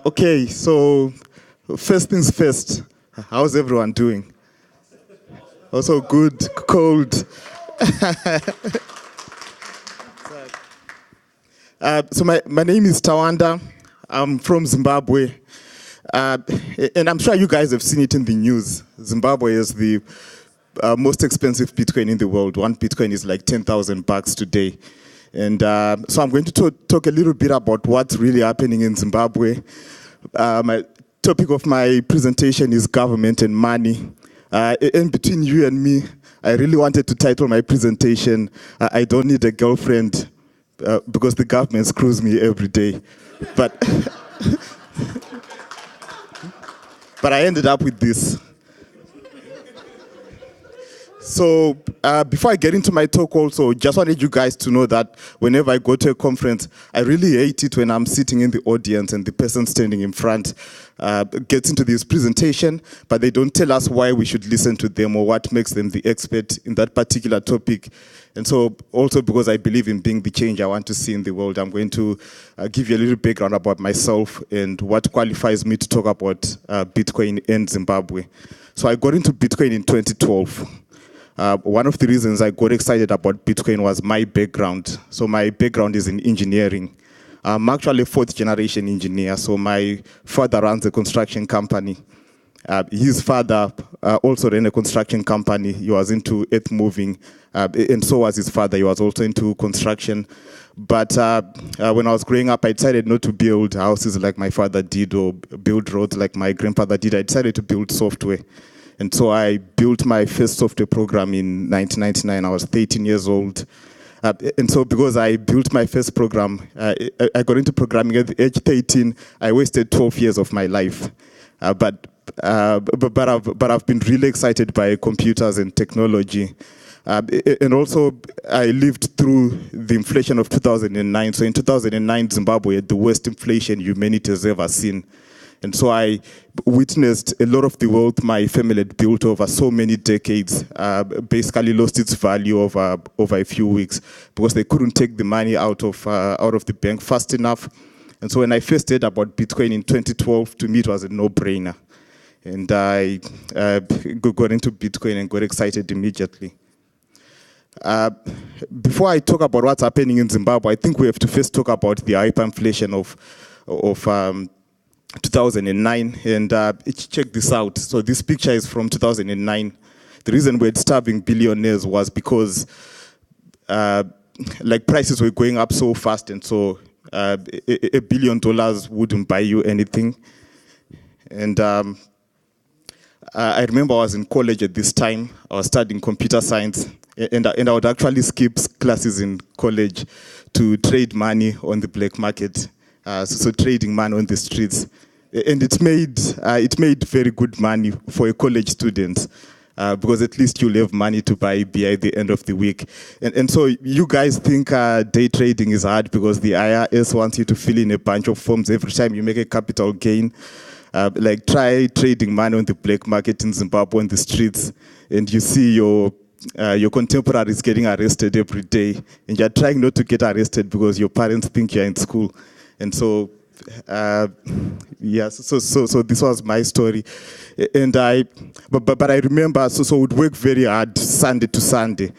Okay, so first things first, how's everyone doing? Also good, cold. So my name is Tawanda. I'm from Zimbabwe. And I'm sure you guys have seen it in the news. Zimbabwe is the most expensive Bitcoin in the world. One Bitcoin is like 10,000 bucks today. And so I'm going to talk a little bit about what's really happening in Zimbabwe. My topic of my presentation is government and money. And between you and me, I really wanted to title my presentation, I don't need a girlfriend, because the government screws me every day. But, but I ended up with this. So before I get into my talk also, just wanted you guys to know that whenever I go to a conference, I really hate it when I'm sitting in the audience and the person standing in front gets into this presentation, but they don't tell us why we should listen to them or what makes them the expert in that particular topic. And so also because I believe in being the change I want to see in the world, I'm going to give you a little background about myself and what qualifies me to talk about Bitcoin and Zimbabwe. So I got into Bitcoin in 2012. One of the reasons I got excited about Bitcoin was my background. So my background is in engineering. I'm actually a fourth generation engineer. So my father runs a construction company. His father also ran a construction company. He was into earth moving, and so was his father. He was also into construction. But when I was growing up, I decided not to build houses like my father did or build roads like my grandfather did. I decided to build software. And so I built my first software program in 1999. I was 13 years old. And so because I built my first program, I got into programming at the age 13. I wasted 12 years of my life. But I've been really excited by computers and technology. And also, I lived through the inflation of 2009. So in 2009, Zimbabwe had the worst inflation humanity has ever seen. And so I witnessed a lot of the wealth my family had built over so many decades basically lost its value over a few weeks because they couldn't take the money out of the bank fast enough. And so when I first heard about Bitcoin in 2012, to me it was a no-brainer. And I got into Bitcoin and got excited immediately. Before I talk about what's happening in Zimbabwe, I think we have to first talk about the hyperinflation of 2009, and check this out. So this picture is from 2009. The reason we had starving billionaires was because like prices were going up so fast, and so $1 billion wouldn't buy you anything. And I remember I was in college at this time. I was studying computer science, and I would actually skip classes in college to trade money on the black market. So trading money on the streets, and it made very good money for a college student because at least you'll have money to buy beer at the end of the week. And so you guys think day trading is hard because the IRS wants you to fill in a bunch of forms every time you make a capital gain. Like try trading money on the black market in Zimbabwe on the streets, and you see your contemporaries getting arrested every day, and you're trying not to get arrested because your parents think you're in school. And so, yes, so this was my story. And but I remember, so would work very hard Sunday to Sunday,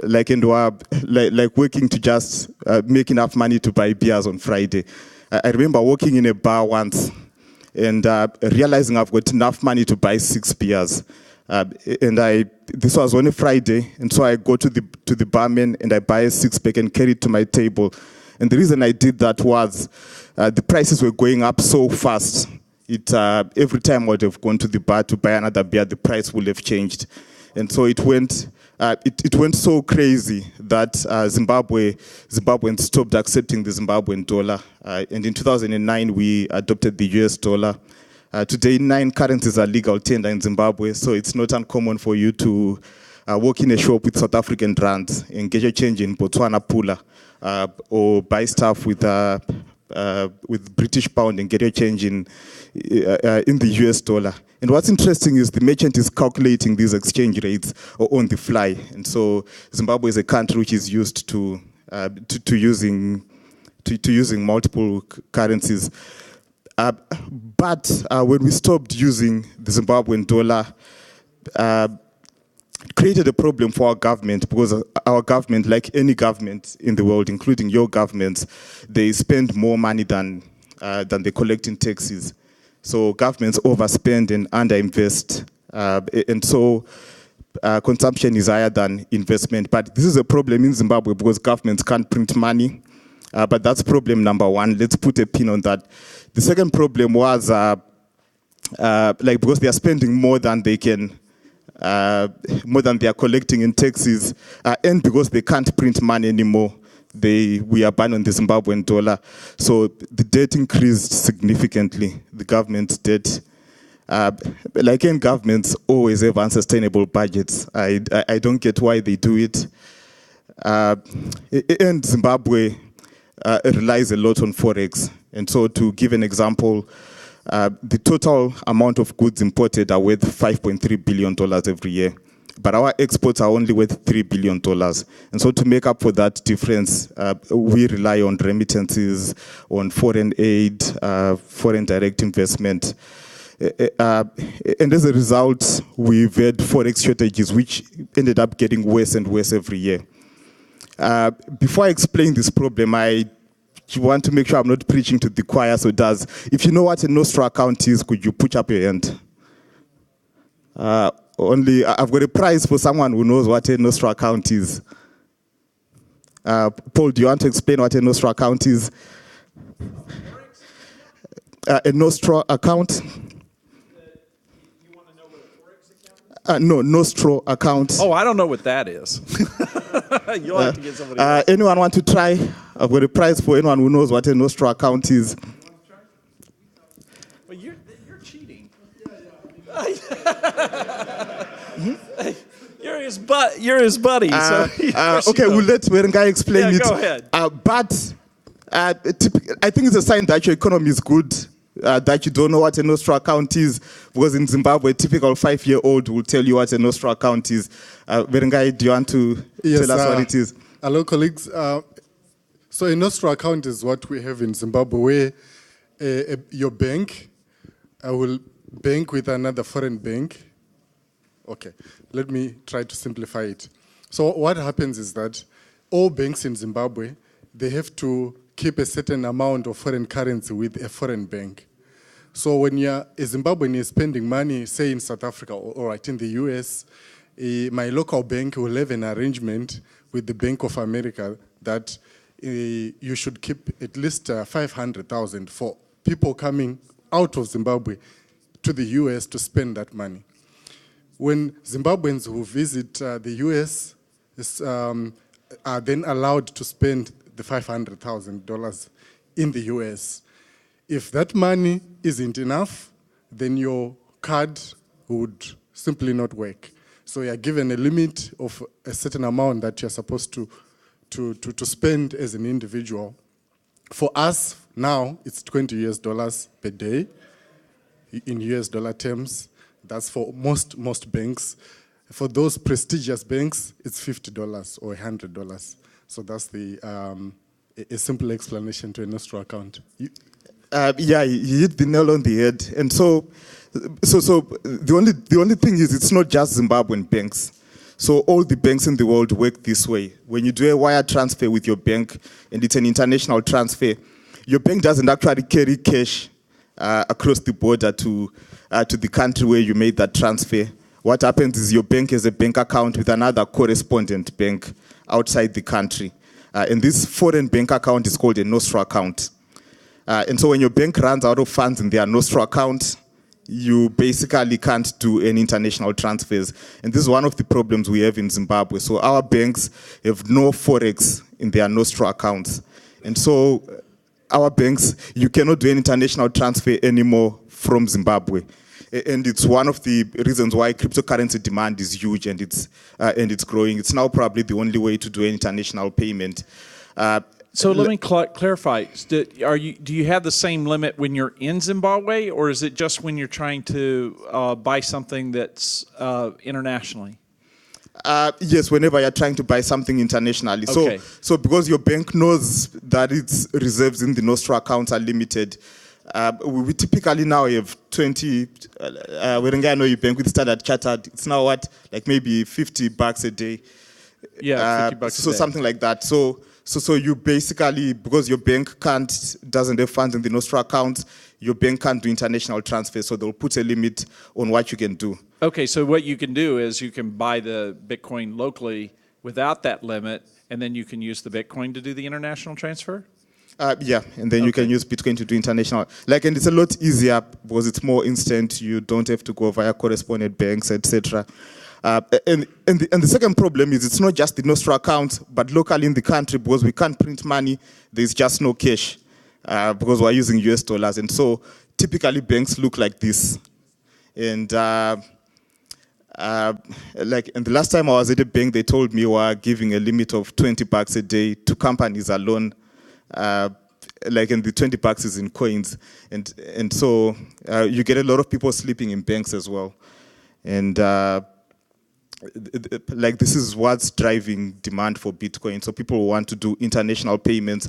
like working to just make enough money to buy beers on Friday. I remember working in a bar once and realizing I've got enough money to buy 6 beers. And this was on a Friday, and so I go to the barman and I buy a 6-pack and carry it to my table. And the reason I did that was the prices were going up so fast. Every time I would have gone to the bar to buy another beer, the price would have changed. And so it went so crazy that Zimbabweans stopped accepting the Zimbabwean dollar. And in 2009, we adopted the US dollar. Today, 9 currencies are legal tender in Zimbabwe, so it's not uncommon for you to work in a shop with South African rands and get your change in Botswana pula, or buy stuff with British pound and get your change in the US dollar. And what's interesting is the merchant is calculating these exchange rates on the fly. And so Zimbabwe is a country which is used to using multiple currencies. But when we stopped using the Zimbabwean dollar, it created a problem for our government, because our government, like any government in the world, including your governments, they spend more money than they collect in taxes. So governments overspend and underinvest, and so consumption is higher than investment. But this is a problem in Zimbabwe because governments can't print money. But that's problem number one. Let's put a pin on that. The second problem was because they are spending more than they can, more than they are collecting in taxes, and because they can't print money anymore, we abandoned the Zimbabwean dollar. So the debt increased significantly, the government's debt. Like any governments always have unsustainable budgets. I don't get why they do it. And Zimbabwe relies a lot on Forex. And so to give an example, the total amount of goods imported are worth $5.3 billion every year. But our exports are only worth $3 billion. And so to make up for that difference, we rely on remittances, on foreign aid, foreign direct investment. And as a result, we've had Forex shortages, which ended up getting worse and worse every year. Before I explain this problem, I want to make sure I'm not preaching to the choir, so if you know what a Nostro account is, could you put up your hand? I've got a prize for someone who knows what a Nostro account is. Paul, do you want to explain what a Nostro account is? A Nostro account? You want to know what a Forex account is? No, Nostro account. Oh, I don't know what that is. You'll have to get somebody else. Anyone want to try? I've got a prize for anyone who knows what a Nostro account is. Well, you're cheating. You're his buddy. Okay, we'll let Werengai explain it. Go ahead. But I think it's a sign that your economy is good, that you don't know what a Nostro account is, because in Zimbabwe, a typical 5-year-old will tell you what a Nostro account is. Werengai, do you want to tell us what it is? Hello, colleagues. So a Nostro account is what we have in Zimbabwe, where your bank will bank with another foreign bank. Okay, let me try to simplify it. So what happens is that all banks in Zimbabwe, they have to keep a certain amount of foreign currency with a foreign bank. So when a Zimbabwean is spending money, say in South Africa or right in the US, my local bank will have an arrangement with the Bank of America that you should keep at least 500,000 for people coming out of Zimbabwe to the US to spend that money. When Zimbabweans who visit the US are then allowed to spend the $500,000 in the US, if that money isn't enough, then your card would simply not work. So you're given a limit of a certain amount that you're supposed to spend as an individual. For us now, it's $20 per day in US dollar terms. That's for most banks. For those prestigious banks, it's $50 or $100. So that's a simple explanation to a Nostro account. Yeah, you hit the nail on the head. And so the only thing is, it's not just Zimbabwean banks. So all the banks in the world work this way. When you do a wire transfer with your bank, and it's an international transfer, your bank doesn't actually carry cash across the border to the country where you made that transfer. What happens is your bank has a bank account with another correspondent bank outside the country. And this foreign bank account is called a Nostro account. And so when your bank runs out of funds in their Nostro account, you basically can't do any international transfers. And this is one of the problems we have in Zimbabwe. So our banks have no Forex in their Nostro accounts. And so our banks, you cannot do an international transfer anymore from Zimbabwe. And it's one of the reasons why cryptocurrency demand is huge and it's growing. It's now probably the only way to do an international payment. So let me clarify. Do you have the same limit when you're in Zimbabwe, or is it just when you're trying to buy something that's internationally? Yes, whenever you're trying to buy something internationally. Okay. So because your bank knows that its reserves in the Nostro accounts are limited, We typically now have 20, when I know you bank with Standard Chartered, it's now what, like maybe $50 a day. Yeah, $50 so a day. something like that. So you basically, because your bank doesn't have funds in the Nostro accounts, your bank can't do international transfers, so they'll put a limit on what you can do. Okay, so what you can do is you can buy the Bitcoin locally without that limit, and then you can use the Bitcoin to do the international transfer? Yeah, and then you can use Bitcoin to do international. And it's a lot easier because it's more instant. You don't have to go via correspondent banks, etc. And the second problem is it's not just the Nostro account, but locally in the country, because we can't print money, there's just no cash because we're using US dollars. And so typically banks look like this. And and the last time I was at a bank, they told me we were giving a limit of $20 a day to companies alone. And the $20 is in coins. And so you get a lot of people sleeping in banks as well. And this is what's driving demand for Bitcoin. So people want to do international payments.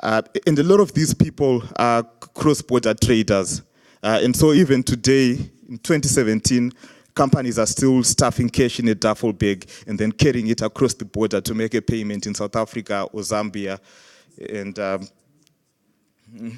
And a lot of these people are cross-border traders. And so even today, in 2017, companies are still stuffing cash in a duffel bag and then carrying it across the border to make a payment in South Africa or Zambia. And and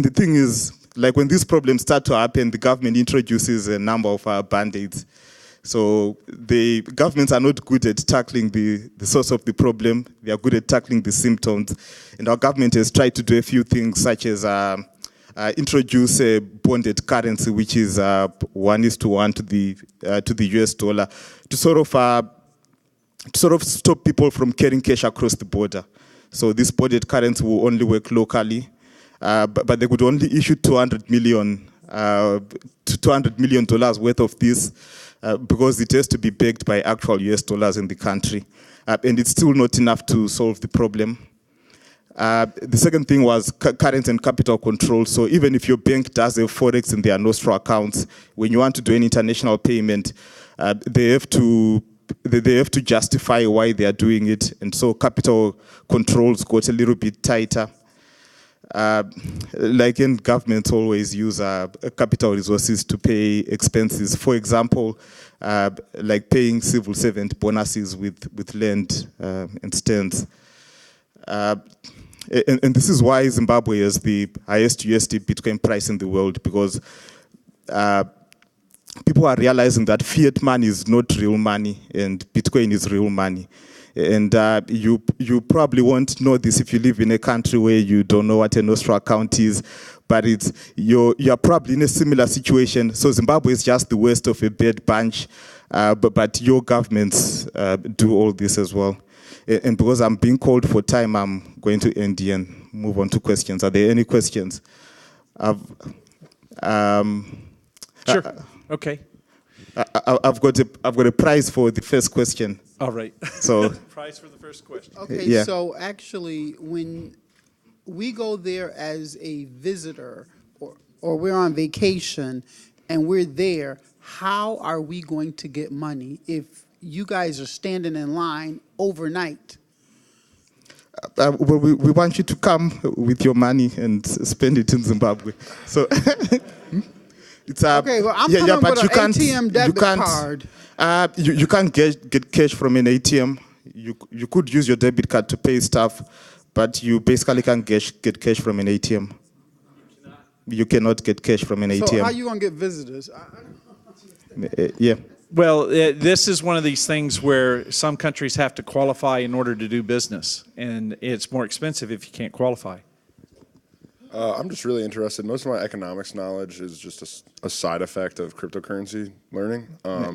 the thing is, when these problems start to happen, the government introduces a number of BandAids. So the governments are not good at tackling the source of the problem. They are good at tackling the symptoms. And our government has tried to do a few things, such as introduce a bonded currency, which is 1:1 to the US dollar, to sort of stop people from carrying cash across the border. So this bonded currency will only work locally, but they could only issue $200 million worth of this because it has to be backed by actual US dollars in the country. And it's still not enough to solve the problem. The second thing was currency and capital control. So even if your bank does have Forex in their Nostro accounts, when you want to do an international payment, they have to justify why they are doing it. And so capital controls got a little bit tighter. In governments always use capital resources to pay expenses. For example, paying civil servant bonuses with land and stands. And this is why Zimbabwe has the highest USD Bitcoin price in the world, because people are realizing that fiat money is not real money and Bitcoin is real money. And you probably won't know this if you live in a country where you don't know what a Nostro account is, but you're probably in a similar situation. So Zimbabwe is just the worst of a bad bunch, but your governments do all this as well. And because I'm being called for time, I'm going to end here and move on to questions. Are there any questions? Sure. Okay. I've got a prize for the first question. All right. So prize for the first question. Okay. Yeah. So actually, when we go there as a visitor, or we're on vacation, and we're there, how are we going to get money if you guys are standing in line overnight? well, we want you to come with your money and spend it in Zimbabwe. So it's Okay, well, I'm coming with an ATM debit card. You can't get cash from an ATM. You could use your debit card to pay stuff, but you basically can't get cash from an ATM. You cannot get cash from an ATM. So how are you going to get visitors? Yeah. Well, this is one of these things where some countries have to qualify in order to do business, and it's more expensive if you can't qualify. I'm just really interested. Most of my economics knowledge is just a side effect of cryptocurrency learning.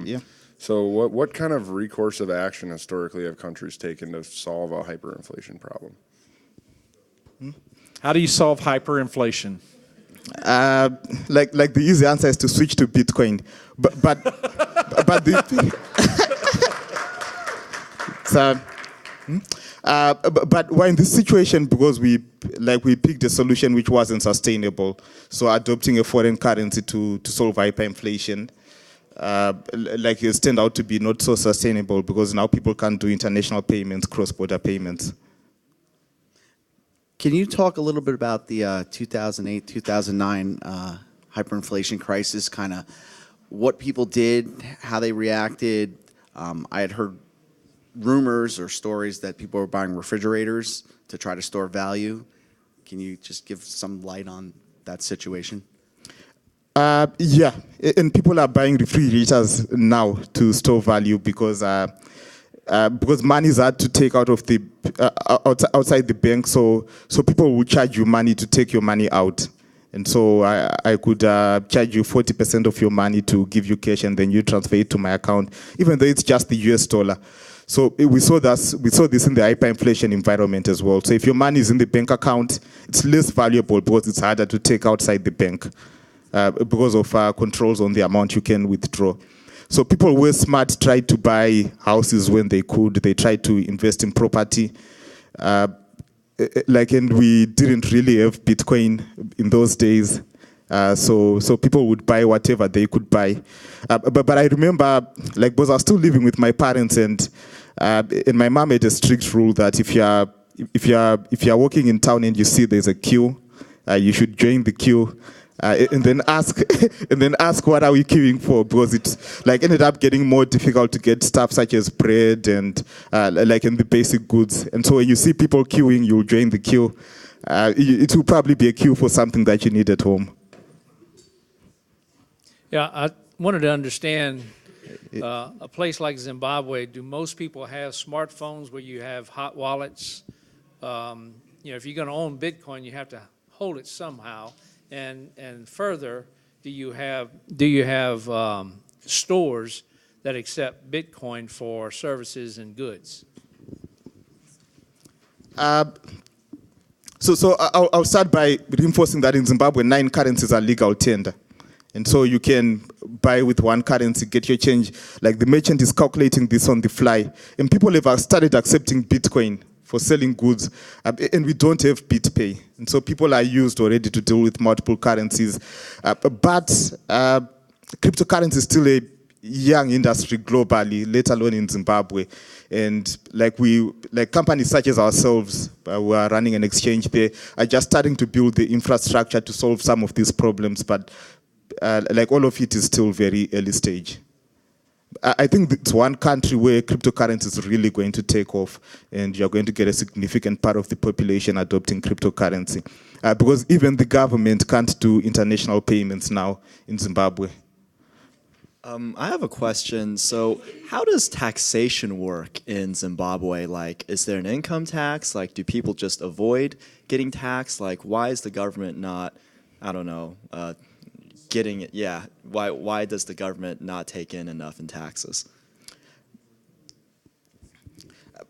Yeah. So what kind of recourse of action historically have countries taken to solve a hyperinflation problem? How do you solve hyperinflation? Like the easy answer is to switch to Bitcoin, but the but we're in this situation because we picked a solution which wasn't sustainable. So adopting a foreign currency to solve hyperinflation, it's turned out to be not so sustainable because now people can't do international payments, cross-border payments. Can you talk a little bit about the 2008, 2009 hyperinflation crisis, kind of what people did, how they reacted? I had heard rumors or stories that people were buying refrigerators to try to store value. Can you just give some light on that situation? Yeah, and people are buying refrigerators now to store value because money is hard to take out of the outside the bank. So people will charge you money to take your money out. And so I could charge you 40% of your money to give you cash, and then you transfer it to my account, even though it's just the US dollar. So we saw this in the hyperinflation environment as well. So if your money is in the bank account, it's less valuable because it's harder to take outside the bank because of controls on the amount you can withdraw. So people were smart, tried to buy houses when they could. They tried to invest in property. And we didn't really have Bitcoin in those days. So people would buy whatever they could buy. But I remember, because I was still living with my parents, and my mom had a strict rule that if you're walking in town and you see there's a queue, you should join the queue. And then ask what are we queuing for, because it ended up getting more difficult to get stuff such as bread and and the basic goods. And so when you see people queuing, you'll join the queue. It will probably be a queue for something that you need at home. Yeah, I wanted to understand a place like Zimbabwe. Do most people have smartphones where you have hot wallets? If you're going to own Bitcoin, you have to hold it somehow. And further, do you have stores that accept Bitcoin for services and goods? So I'll start by reinforcing that in Zimbabwe, 9 currencies are legal tender. And so you can buy with one currency, get your change. The merchant is calculating this on the fly. And people have started accepting Bitcoin for selling goods, and we don't have BitPay. And so people are used already to deal with multiple currencies. But cryptocurrency is still a young industry globally, let alone in Zimbabwe. And companies such as ourselves, who are running an exchange there, are just starting to build the infrastructure to solve some of these problems. But all of it is still very early stage. I think it's one country where cryptocurrency is really going to take off, and you're going to get a significant part of the population adopting cryptocurrency. Because even the government can't do international payments now in Zimbabwe. I have a question. So how does taxation work in Zimbabwe? Is there an income tax? Do people just avoid getting taxed? Why is the government not, getting it? Yeah. Why does the government not take in enough in taxes?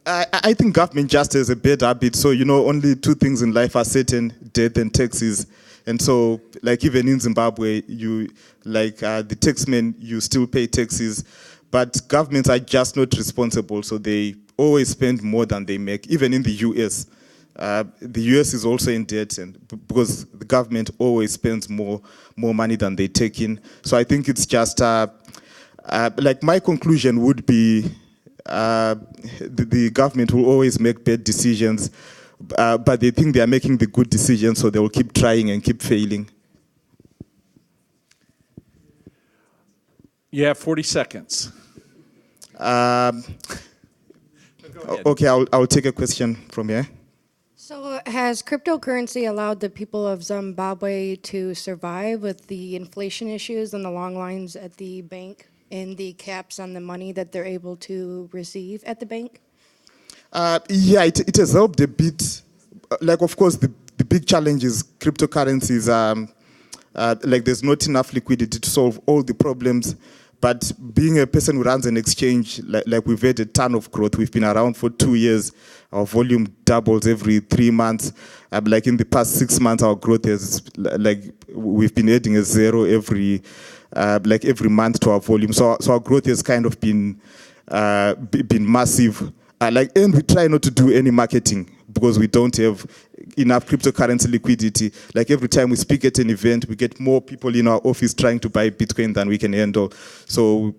I think government just has a bad habit. So, only 2 things in life are certain: death and taxes. And so, even in Zimbabwe, the taxmen, you still pay taxes. But governments are just not responsible. So they always spend more than they make, even in the US. The US is also in debt, and because the government always spends more money than they take in. So I think it's just my conclusion would be the government will always make bad decisions, but they think they are making the good decisions, so they will keep trying and keep failing. You have 40 seconds. Okay, I'll take a question from here. So has cryptocurrency allowed the people of Zimbabwe to survive with the inflation issues and the long lines at the bank and the caps on the money that they're able to receive at the bank? Yeah, it has helped a bit. Of course, the big challenge is cryptocurrencies. There's not enough liquidity to solve all the problems. But being a person who runs an exchange, we've had a ton of growth. We've been around for 2 years. Our volume doubles every 3 months. In the past 6 months, our growth is we've been adding a 0 every month to our volume. So our growth has kind of been massive. And we try not to do any marketing because we don't have enough cryptocurrency liquidity. Every time we speak at an event, we get more people in our office trying to buy Bitcoin than we can handle. So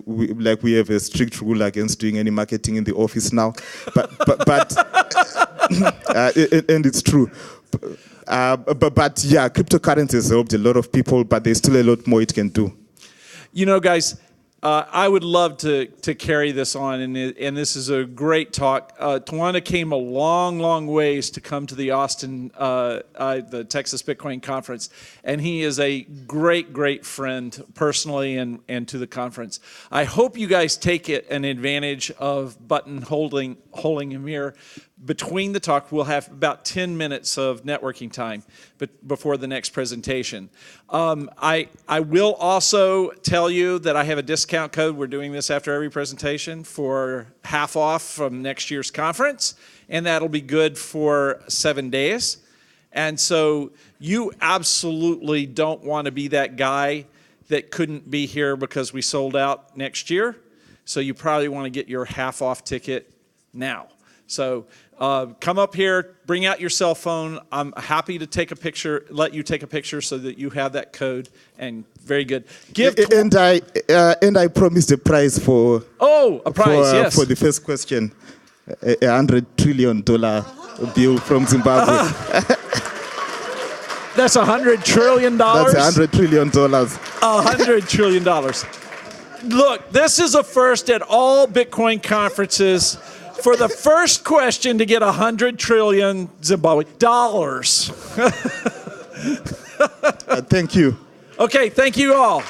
we have a strict rule against doing any marketing in the office now. But and it's true. But yeah, cryptocurrencies helped a lot of people, but there's still a lot more it can do. You know, guys, I would love to carry this on, and this is a great talk. Tawanda came a long ways to come to the Austin, the Texas Bitcoin Conference, and he is a great friend personally and to the conference. I hope you guys take an advantage of button holding him here. Between the talk, we'll have about 10 minutes of networking time before the next presentation. I will also tell you that I have a discount code. We're doing this after every presentation for half off from next year's conference, and that'll be good for 7 days. And so you absolutely don't want to be that guy that couldn't be here because we sold out next year. So you probably want to get your half off ticket now. So come up here, bring out your cell phone. I'm happy to take a picture, let you take a picture so that you have that code. And very good. And I promised a prize for a prize, yes, for the first question, $100 trillion bill from Zimbabwe. That's $100 trillion. That's $100 trillion. $100 trillion. Look, this is a first at all Bitcoin conferences. For the first question to get $100 trillion Zimbabwe dollars. Thank you. Okay, thank you all.